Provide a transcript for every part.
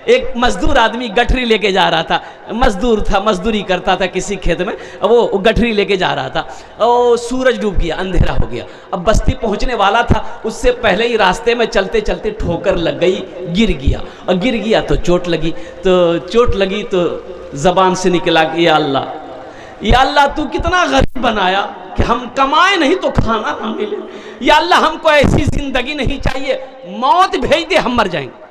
एक मजदूर आदमी गठरी लेके जा रहा था, मजदूर था, मजदूरी करता था किसी खेत में, वो गठरी लेके जा रहा था और सूरज डूब गया, अंधेरा हो गया। अब बस्ती पहुंचने वाला था, उससे पहले ही रास्ते में चलते चलते ठोकर लग गई, गिर गया, और गिर गया तो चोट लगी तो जबान से निकला कि या अल्लाह तू कितना गरीब बनाया कि हम कमाए नहीं तो खाना ना मिले। या अल्लाह हमको ऐसी जिंदगी नहीं चाहिए, मौत भेज दे, हम मर जाएंगे।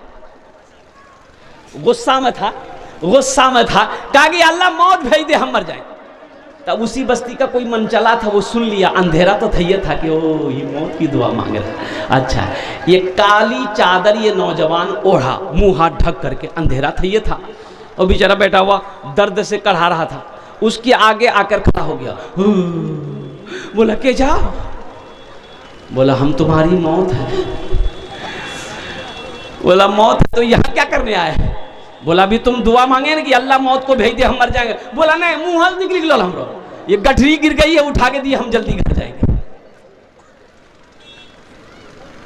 गुस्सा में था, कहा कि अल्लाह मौत भेज दे, हम मर जाएंगे। तब उसी बस्ती का कोई मनचला था, वो सुन लिया, अंधेरा तो था, ये था कि ओ ये मौत की दुआ मांग रहा है। अच्छा, ये काली चादर ये नौजवान ओढ़ा, मुंह हाथ ढक करके, अंधेरा था ये था, और बेचारा बैठा हुआ दर्द से कढ़ा रहा था। उसके आगे आकर खड़ा हो गया, बोला के जाओ, बोला हम तुम्हारी मौत है। बोला मौत है तो यहाँ क्या करने आए हैं? बोला अभी तुम दुआ मांगे ना कि अल्लाह मौत को भेज दे, हम मर जाएंगे। बोला नहीं, मुंह हाथ निकल गया, हम ये गठरी गिर गई है, उठा के दिए, हम जल्दी घर जाएंगे।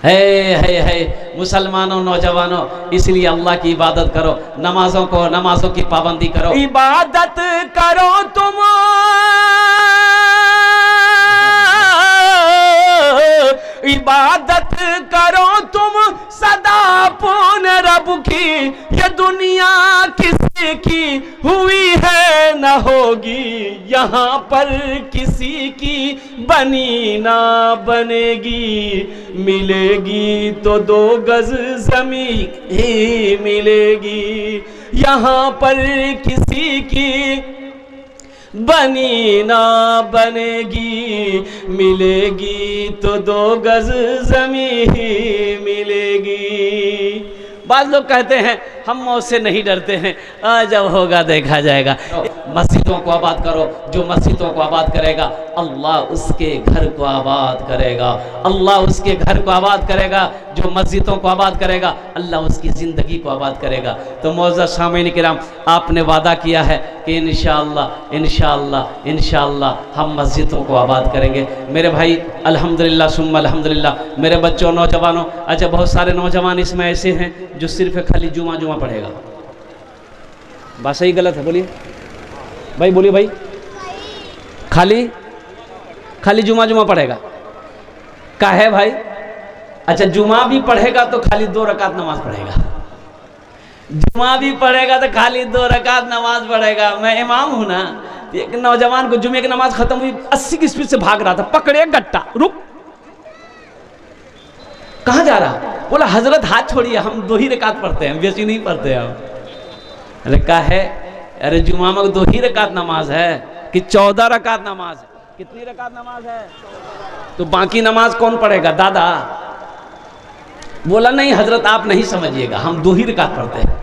है मुसलमानों, नौजवानों, इसलिए अल्लाह की इबादत करो, नमाजों की पाबंदी करो, इबादत करो तुम, इबादत करो तुम सदा अपने रब की, ये दुनिया किसी की हुई है न होगी, यहाँ पर किसी की बनी ना बनेगी, मिलेगी तो 2 गज ज़मीन ही मिलेगी, यहाँ पर किसी की बनी ना बनेगी, मिलेगी तो 2 गज ज़मीन ही मिलेगी। बाद लोग कहते हैं हम मौत से नहीं डरते हैं, जब होगा देखा जाएगा। मस्जिदों को आबाद करो, जो मस्जिदों को आबाद करेगा अल्लाह उसके घर को आबाद करेगा, अल्लाह उसके घर को आबाद करेगा। जो मस्जिदों को आबाद करेगा अल्लाह उसकी ज़िंदगी को आबाद करेगा। तो मौज़्ज़ज़ सामीन किराम, आपने वादा किया है कि इंशाअल्लाह इंशाअल्लाह इंशाअल्लाह हम मस्जिदों को आबाद करेंगे। मेरे भाई अल्हम्दुलिल्लाह सुम्मा अल्हम्दुलिल्लाह, मेरे बच्चों, नौजवानों, अच्छा बहुत सारे नौजवान इसमें ऐसे हैं जो सिर्फ खाली जुमा पढ़ेगा। बात सही गलत है? बोलिए भाई, बोलिए भाई, खाली जुमा पढ़ेगा का है भाई? अच्छा, जुमा भी पढ़ेगा तो खाली 2 रकात नमाज पढ़ेगा, जुमा भी पढ़ेगा तो खाली 2 रकात नमाज पढ़ेगा। मैं इमाम हूं ना, एक नौजवान को जुमे की नमाज खत्म हुई, 80 की स्पीड से भाग रहा था, पकड़े गट्टा, रुक, कहाँ जा रहा? बोला हजरत हाथ छोड़िए, हम 2 ही रकात पढ़ते हैं, बेसी नहीं पढ़ते हम। अरे क्या है? अरे जुमा में 2 ही रकात नमाज है कि 14 रकात नमाज है? कितनी रकात नमाज है? तो बाकी नमाज कौन पढ़ेगा दादा? बोला नहीं हजरत आप नहीं समझिएगा, हम 2 ही रकात पढ़ते हैं।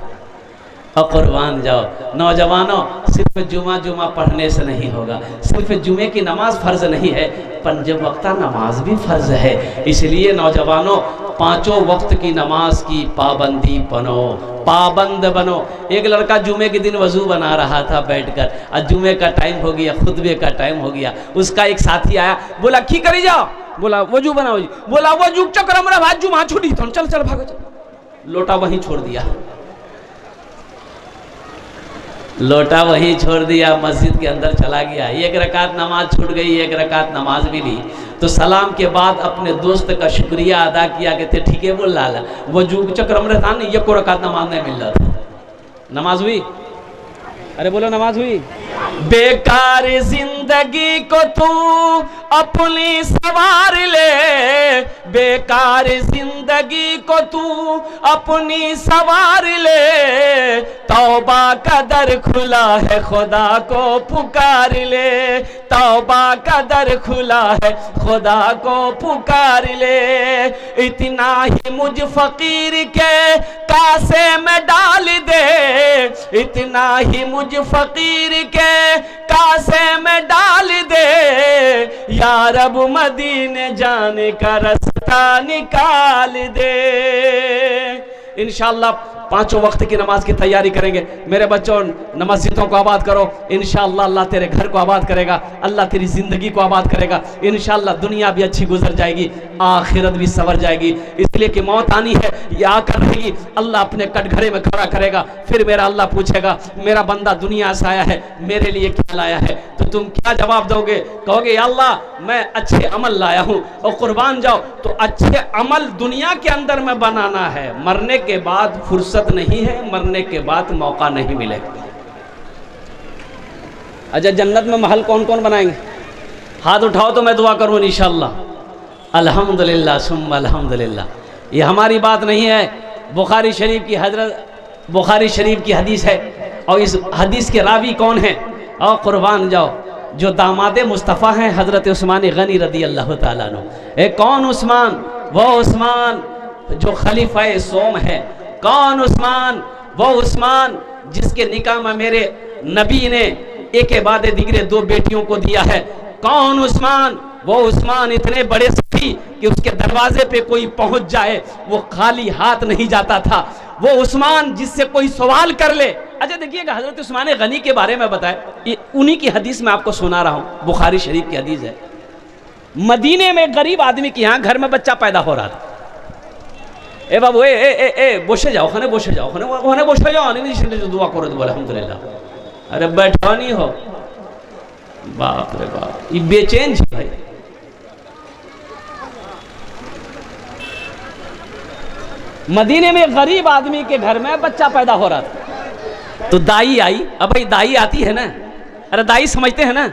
और कुर्बान जाओ नौजवानों, सिर्फ जुमा पढ़ने से नहीं होगा, सिर्फ जुमे की नमाज फ़र्ज नहीं है, 5 वक्ता नमाज भी फ़र्ज है। इसलिए नौजवानों, 5 वक्त की नमाज की पाबंदी बनो, पाबंद बनो। एक लड़का जुमे के दिन वज़ू बना रहा था बैठकर, और जुमे का टाइम हो गया, खुतबे का टाइम हो गया। उसका एक साथी आया, बोला की करी जाओ? बोला वज़ू बनाओ जी। बोला वज़ू चक्कर हमारा भाई जुमा छूटी, तो चल भागो, चल। लोटा वहीं छोड़ दिया, लोटा वहीं छोड़ दिया, मस्जिद के अंदर चला गया। 1 रकात नमाज छूट गई, 1 रकात नमाज भी ली। तो सलाम के बाद अपने दोस्त का शुक्रिया अदा किया कि थे ठीक है बोल लाला, वो जो चक्रम रहता नहीं, 1 रकात नमाज नहीं मिल रहा था। नमाज हुई? अरे बोलो नमाज हुई? बेकार जिंदगी को तू अपनी सवार ले, बेकार जिंदगी को तू अपनी सवार ले, तौबा का दर खुला है खुदा को पुकार ले, तौबा का दर खुला है खुदा को पुकार ले। इतना ही मुझ फकीर के कासे में डाल दे, इतना ही मुझ फकीर के कासे में डाल दे, या रब मदीने जाने का रास्ता निकाल दे, इंशाअल्लाह 5 वक्त की नमाज की तैयारी करेंगे। मेरे बच्चों, मस्जिदों को आबाद करो, इंशाअल्लाह अल्लाह तेरे घर को आबाद करेगा, अल्लाह तेरी ज़िंदगी को आबाद करेगा। इंशाअल्लाह दुनिया भी अच्छी गुजर जाएगी, आखिरत भी संवर जाएगी। इसलिए कि मौत आनी है, ये आकर रहेगी। अल्लाह अपने कटघरे में खड़ा करेगा, फिर मेरा अल्लाह पूछेगा, मेरा बंदा दुनिया से आया है, मेरे लिए क्या लाया है? तो तुम क्या जवाब दोगे? कहोगे या अल्लाह मैं अच्छे अमल लाया हूँ। और कुर्बान जाओ, तो अच्छे अमल दुनिया के अंदर में बनाना है, मरने के बाद फुर्सत नहीं है, मरने के बाद मौका नहीं मिलेगा। अच्छा, जन्नत में महल कौन कौन बनाएंगे? हाथ उठाओ तो मैं दुआ करूँ इंशाअल्लाह। अल्हम्दुलिल्लाह सुम्मा अल्हम्दुलिल्लाह। ये हमारी बात नहीं है, बुखारी शरीफ की हदीस है। और इस हदीस के रावी कौन है? और कुर्बान जाओ, जो दामाद मुस्तफ़ा हैं हज़रत उस्मान गनी रदी अल्लाह ताला अन्हु। कौन उस्मान? वो उस्मान जो खलीफा सोम है। कौन उस्मान? वो उस्मान जिसके निकाह में मेरे नबी ने एक के बाद दिगरे 2 बेटियों को दिया है। कौन उस्मान? वो उस्मान इतने बड़े सखी कि उसके दरवाजे पे कोई पहुंच जाए वो खाली हाथ नहीं जाता था। वो उस्मान जिससे कोई सवाल कर ले। अच्छा देखिएगा, हजरत उस्मान गनी के बारे में बताए, ये उन्हीं की हदीस में आपको सुना रहा हूँ, बुखारी शरीफ की हदीस है। मदीने में गरीब आदमी के यहाँ घर में बच्चा पैदा हो रहा था। ए बाबू ए बसे जाओ, खाने बसे जाओ, खाने बसे जाओ, नहीं दुआ करो तो अल्हम्दुलिल्लाह। अरे बैठा नहीं हो, बाप रे बाप, ये बेचैन जी भाई। मदीने में गरीब आदमी के घर में बच्चा पैदा हो रहा था। तो दाई आई। अब भाई दाई आती है ना, अरे दाई समझते हैं ना।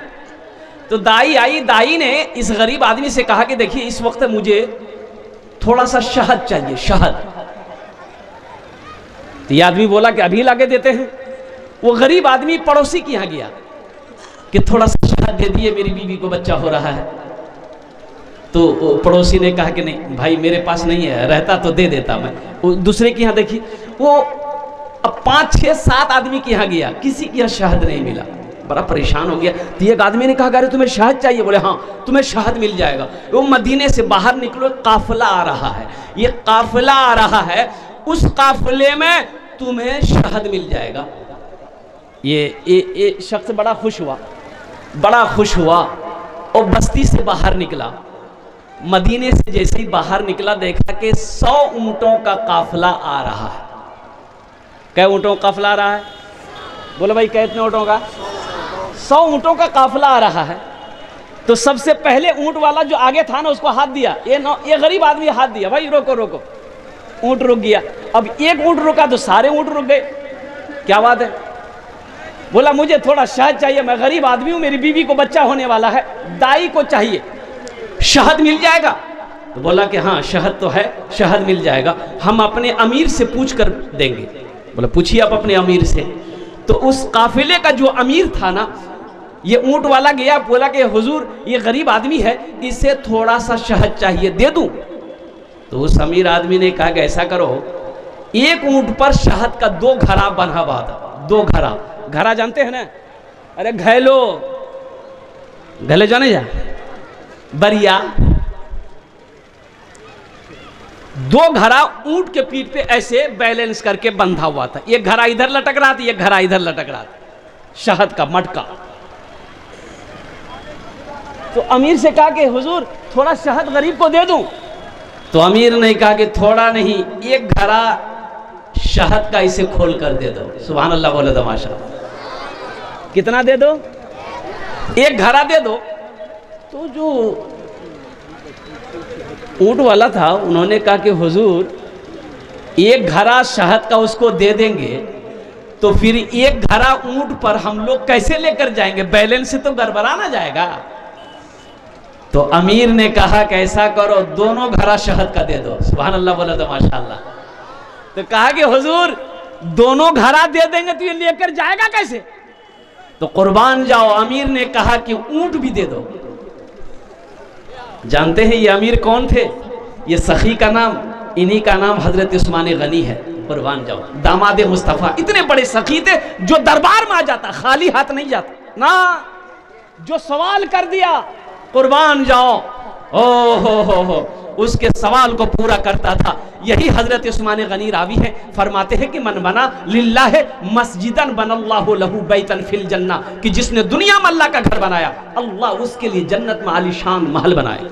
तो दाई आई, दाई ने इस गरीब आदमी से कहा कि देखिए इस वक्त मुझे थोड़ा सा शहद चाहिए, शहद। तो ये आदमी बोला कि अभी लाके देते हैं। वो गरीब आदमी पड़ोसी के यहाँ गया कि थोड़ा सा शहद दे दिए, मेरी बीवी को बच्चा हो रहा है। तो पड़ोसी ने कहा कि नहीं भाई मेरे पास नहीं है, रहता तो दे देता मैं। वो दूसरे के यहाँ देखी, वो अब 5, 6, 7 आदमी के यहाँ गया, किसी के यहाँ शहद नहीं मिला। बड़ा परेशान हो गया। तो एक आदमी ने कहा अरे तुम्हें शहद चाहिए? बोले हाँ तुम्हें शहद मिल जाएगा। वो मदीने से बाहर निकलो, काफिला आ रहा है, ये काफिला आ रहा है, उस काफिले में तुम्हें शहद मिल जाएगा। ये शख्स बड़ा खुश हुआ और बस्ती से बाहर निकला। मदीने से जैसे ही बाहर निकला, देखा कि 100 ऊंटों का काफिला आ रहा है। कै ऊंटों का काफिला आ रहा है? बोले भाई कितने ऊंटों का? 100 ऊंटों का काफिला आ रहा है। तो सबसे पहले ऊंट वाला जो आगे था ना, उसको हाथ दिया। ये गरीब आदमी हाथ दिया, भाई रोको रोको। ऊंट रुक गया। अब एक ऊंट रुका तो सारे ऊंट रुक गए। क्या बात है? बोला मुझे थोड़ा शहद चाहिए, मैं गरीब आदमी हूं, मेरी बीवी को बच्चा होने वाला है, दाई को चाहिए, शहद मिल जाएगा? तो बोला कि हाँ शहद तो है, शहद मिल जाएगा, हम अपने अमीर से पूछ कर देंगे। बोला पूछिए आप अपने अमीर से। तो उस काफिले का जो अमीर था ना, ये ऊंट वाला गया, बोला कि हुजूर ये गरीब आदमी है, इसे थोड़ा सा शहद चाहिए, दे दूं? तो उस अमीर आदमी ने कहा कि ऐसा करो, एक ऊंट पर शहद का 2 घड़ा बना हुआ था। 2 घड़ा जानते हैं ना? अरे घले जाने जा बरिया। 2 घड़ा ऊंट के पीठ पे ऐसे बैलेंस करके बंधा हुआ था। एक घड़ा इधर लटक रहा था, एक घड़ा इधर लटक रहा था, शहद का मटका। तो अमीर से कहा कि हुजूर थोड़ा शहद गरीब को दे दूं? तो अमीर ने कहा कि थोड़ा नहीं, एक घड़ा शहद का इसे खोल कर दे दो। सुभान अल्लाह बोले तो माशाअल्लाह। कितना दे दो? 1 घड़ा दे दो। तो जो ऊंट वाला था, उन्होंने कहा कि हुजूर 1 घड़ा शहद का उसको दे देंगे तो फिर 1 घड़ा ऊंट पर हम लोग कैसे लेकर जाएंगे? बैलेंस से तो गड़बड़ा ना जाएगा। तो अमीर ने कहा कि ऐसा करो, दोनों घड़ा शहद का दे दो। सुभान अल्लाह बोला तो माशाअल्लाह। तो कहा कि हुजूर दोनों घड़ा दे देंगे तो ये लेकर जाएगा कैसे? तो कुर्बान जाओ, अमीर ने कहा कि ऊंट भी दे दो। जानते हैं ये अमीर कौन थे? ये सखी का नाम, इन्हीं का नाम हजरत उस्मान गनी है। कुर्बान जाओ, दामाद मुस्तफ़ा, इतने बड़े सखी थे जो दरबार में आ जाता खाली हाथ नहीं जाता ना, जो सवाल कर दिया कुर्बान जाओ ओ हो, उसके सवाल को पूरा करता था। यही हजरत उस्मान गनी रावी है, फरमाते हैं कि मन बना लिल्लाह मस्जिदन बनल्लाहु लहू बैतन फिल जन्ना, कि जिसने दुनिया में अल्लाह का घर बनाया अल्लाह उसके लिए जन्नत में आलीशान महल बनाए।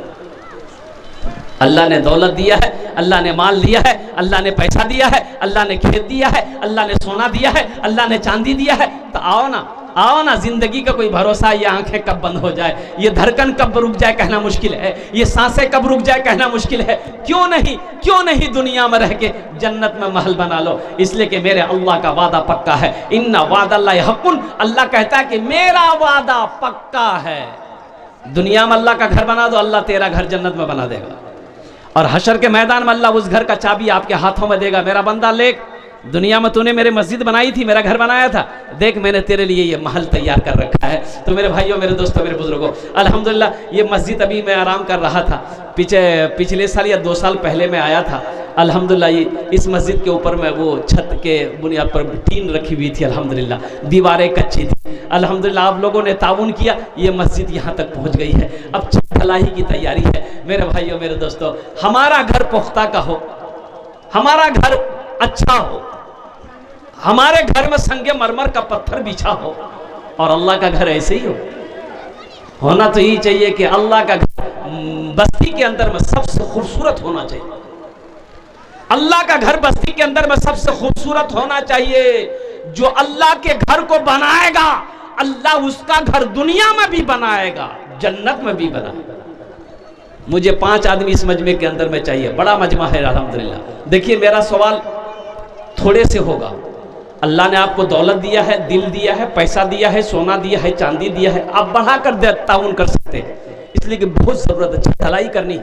अल्लाह ने दौलत दिया है, अल्लाह ने माल दिया है, अल्लाह ने पैसा दिया है, अल्लाह ने खेत दिया है, अल्लाह ने सोना दिया है, अल्लाह ने चांदी दिया है। तो आओ ना, जिंदगी का कोई भरोसा, ये आंखें कब बंद हो जाए, ये धड़कन कब रुक जाए कहना मुश्किल है, ये सांसें कब रुक जाए कहना मुश्किल है। क्यों नहीं दुनिया में रह के जन्नत में महल बना लो। इसलिए कि मेरे अल्लाह का वादा पक्का है, इन्ना वादल्लाहि हक़्क़ुन। अल्लाह कहता है कि मेरा वादा पक्का है। दुनिया में अल्लाह का घर बना दो, अल्लाह तेरा घर जन्नत में बना देगा, और हशर के मैदान में अल्लाह उस घर का चाबी आपके हाथों में देगा। मेरा बंदा लेख, दुनिया में तूने मेरे मस्जिद बनाई थी, मेरा घर बनाया था, देख मैंने तेरे लिए ये महल तैयार कर रखा है। तो मेरे भाइयों, मेरे दोस्तों, मेरे बुजुर्गों, अल्हम्दुलिल्लाह ये मस्जिद अभी मैं आराम कर रहा था, पिछले साल या 2 साल पहले मैं आया था। अल्हम्दुलिल्लाह ये इस मस्जिद के ऊपर में वो छत के बुनियाद पर टीन रखी हुई थी, अल्हम्दुलिल्लाह दीवारें कच्ची थी। अल्हम्दुलिल्लाह आप लोगों ने ताउन किया, ये मस्जिद यहाँ तक पहुँच गई है। अब छत ढलाई की तैयारी है। मेरे भाइयों, मेरे दोस्तों, हमारा घर पुख्ता का हो, हमारा घर अच्छा हो, हमारे घर में संगे मरमर का पत्थर बिछा हो, और अल्लाह का घर ऐसे ही होना तो यही चाहिए कि अल्लाह का घर बस्ती के अंदर में सबसे खूबसूरत होना चाहिए। अल्लाह का घर बस्ती के अंदर में सबसे खूबसूरत होना चाहिए। जो अल्लाह के घर को बनाएगा, अल्लाह उसका घर दुनिया में भी बनाएगा, जन्नत में भी बनाएगा। मुझे 5 आदमी इस मजमे के अंदर में चाहिए, बड़ा मजमा है अल्हम्दुलिल्लाह। देखिए, मेरा सवाल थोड़े से होगा। अल्लाह ने आपको दौलत दिया है, दिल दिया है, पैसा दिया है, सोना दिया है, चांदी दिया है, आप बढ़ाकर ताउन कर सकते हैं, इसलिए कि बहुत ज़रूरत है, ढलाई करनी,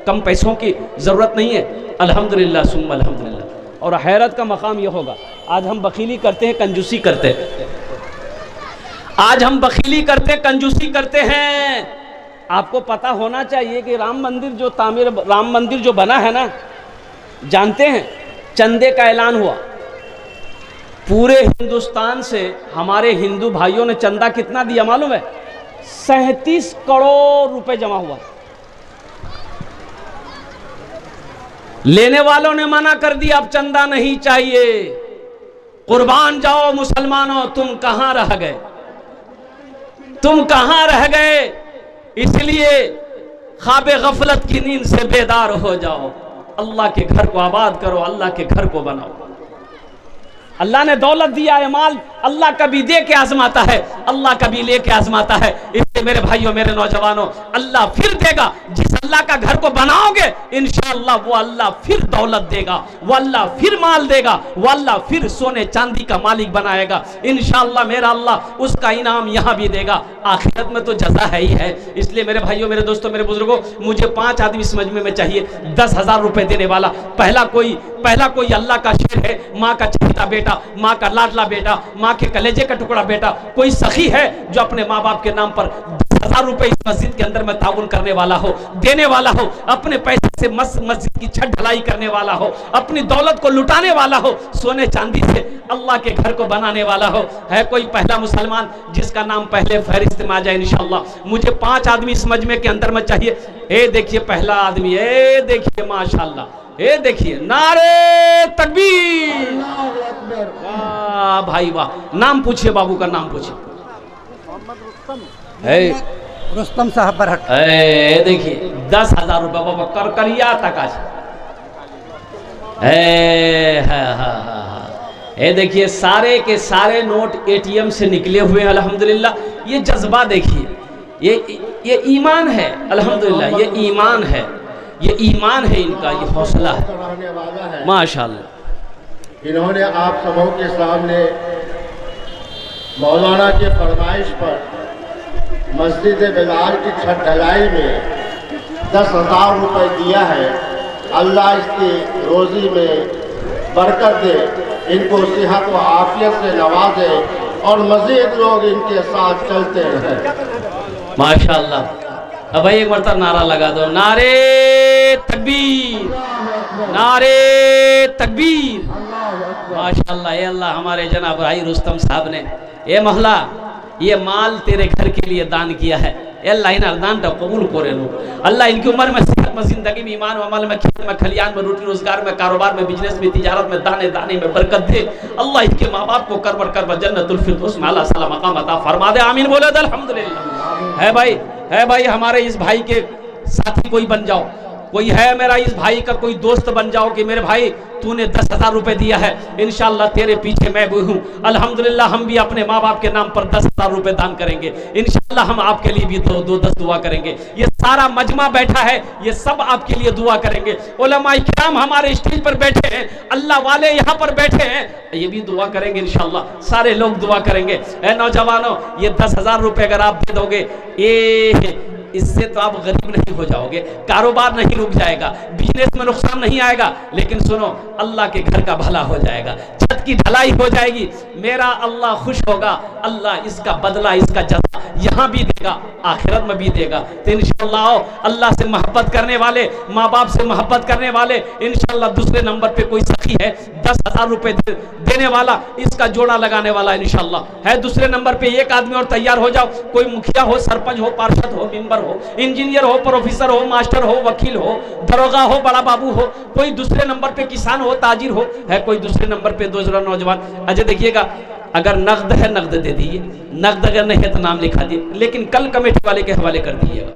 कम पैसों की ज़रूरत नहीं है। अल्हम्दुलिल्लाह सुम्मा अल्हम्दुलिल्लाह। और हैरत का मकाम यह होगा, आज हम बखीली करते हैं, कंजूसी करते हैं, आज हम बखीली करते, कंजूसी करते हैं। आपको पता होना चाहिए कि राम मंदिर जो बना है ना, जानते हैं चंदे का ऐलान हुआ पूरे हिंदुस्तान से। हमारे हिंदू भाइयों ने चंदा कितना दिया मालूम है? 37 करोड़ रुपए जमा हुआ। लेने वालों ने मना कर दिया, अब चंदा नहीं चाहिए, कुर्बान जाओ मुसलमानों, तुम कहां रह गए, तुम कहां रह गए। इसलिए ख्वाबे गफलत की नींद से बेदार हो जाओ, अल्लाह के घर को आबाद करो, अल्लाह के घर को बनाओ। अल्लाह ने दौलत दिया है, माल, अल्लाह कभी दे के आजमाता है, अल्लाह कभी ले के आजमाता है। इसलिए मेरे भाइयों, मेरे नौजवानों, अल्लाह फिर देगा। जिस अल्लाह का घर को बनाओगे, इंशाअल्लाह वो अल्लाह फिर दौलत देगा, वो अल्लाह फिर माल देगा, वो अल्लाह फिर सोने चांदी का मालिक बनाएगा। इंशाअल्लाह मेरा अल्लाह उसका इनाम यहाँ भी देगा, आखिरत में तो जज़ा है ही है। इसलिए मेरे भाइयों, मेरे दोस्तों, मेरे बुजुर्गों, मुझे 5 आदमी इस मजमे में चाहिए, 10,000 रुपए देने वाला। पहला कोई अल्लाह का शेर है, माँ का चहेता बेटा, माँ का लाडला बेटा, माँ के कलेजे का टुकड़ा बेटा, कोई सखी है जो अपने माँ बाप के नाम पर 10,000 रुपए इस मस्जिद के अंदर में ताउन करने वाला हो, देने वाला हो, अपने पैसे से मस्जिद की छत ढलाई करने वाला हो, अपनी दौलत को लुटाने वाला हो, सोने चांदी से अल्लाह के घर को बनाने वाला हो। है कोई पहला मुसलमान जिसका नाम पहले फहरिस्त में आ जाए? इंशाअल्लाह मुझे 5 आदमी इस मजमे के अंदर में चाहिए। ए देखिए पहला आदमी, ए देखिए माशाअल्लाह, ए देखिए, नारे तकबीर, वाह भाई वाह। नाम पूछिए, बाबू का नाम पूछिए। रुस्तम साहब बरहट। देखिए 10,000 रुपये बाबा करकरिया तक आज। देखिए सारे के सारे नोट एटीएम से निकले हुए हैं अल्हम्दुलिल्लाह। ये जज्बा देखिए, ये ईमान है अल्हम्दुलिल्लाह, ये ईमान है, ये ईमान है इनका, ये हौसला है माशाअल्लाह। इन्होंने आप सबों के सामने मौलाना के फरमाइश पर मस्जिद बिलाल की छत ढलाई में 10,000 रुपये दिया है। अल्लाह इसकी रोज़ी में बरकत दे, इनको सेहत व आफियत से नवाजे और मज़ीद लोग इनके साथ चलते रहें माशाअल्लाह। अब भाई एक मरतबा नारा लगा दो, नारे तकबीर, नारे तकबीर माशाअल्लाह। ये अल्लाह हमारे जनाब भाई रुस्तम साहब ने, ये महला, ये माल तेरे घर के लिए दान किया है, अल्लाह इन अरदान कबूल करे लो। अल्लाह इनकी उम्र में, सेहत में, जिंदगी में, ईमान में, अमल में, खेत में, खलियान में, रोटी रोजगार में, कारोबार में, बिजनेस में, तिजारत में, दाने दाने में बरकत दे। अल्लाह इनके माँ बाप को करबर करबर जन्नतुल फिरदौस में अल्लाह सलाम मकाम अता फरमा दे। आमीन बोले तो अल्हम्दुलिल्लाह। है भाई हमारे इस भाई के साथी कोई बन जाओ, कोई है मेरा इस भाई का कोई दोस्त बन जाओ कि मेरे भाई तूने 10,000 रुपए दिया है, इंशाल्लाह तेरे पीछे मैं भी हूँ। अल्हम्दुलिल्लाह हम भी अपने माँ बाप के नाम पर 10,000 रुपए दान करेंगे। इंशाल्लाह हम आपके लिए भी 2-10 दुआ करेंगे। ये सारा मजमा बैठा है, ये सब आपके लिए दुआ करेंगे। उलमा इकराम हमारे स्टेज पर बैठे हैं, अल्लाह वाले यहाँ पर बैठे हैं, ये भी दुआ करेंगे इंशाल्लाह। सारे लोग दुआ करेंगे। ए नौजवानों, ये 10,000 रुपए अगर आप दे दोगे, ये इससे तो आप गरीब नहीं हो जाओगे, कारोबार नहीं रुक जाएगा, बिजनेस में नुकसान नहीं आएगा, लेकिन सुनो अल्लाह के घर का भला हो जाएगा, छत की ढलाई हो जाएगी, मेरा अल्लाह खुश होगा। अल्लाह इसका बदला, इसका जज़ा यहाँ भी देगा, आखिरत में भी देगा। तो इंशाअल्लाह अल्लाह से मोहब्बत करने वाले, माँ बाप से मोहब्बत करने वाले, इंशाअल्लाह दूसरे नंबर पे कोई सखी है 10,000 रुपए देने वाला, इसका जोड़ा लगाने वाला इंशाअल्लाह है। दूसरे नंबर पे एक आदमी और तैयार हो जाओ, कोई मुखिया हो, सरपंच हो, पार्षद हो, मेंबर हो, इंजीनियर हो, प्रोफेसर हो, मास्टर हो, वकील हो, दरोगा हो, बड़ा बाबू हो, कोई दूसरे नंबर पे किसान हो, ताजिर हो, है कोई दूसरे नंबर पे दूसरा नौजवान। अच्छा देखिएगा, अगर नगद है नगद दे दीजिए, नगद अगर नहीं है तो नाम लिखा दिए, लेकिन कल कमेटी वाले के हवाले कर दीजिएगा।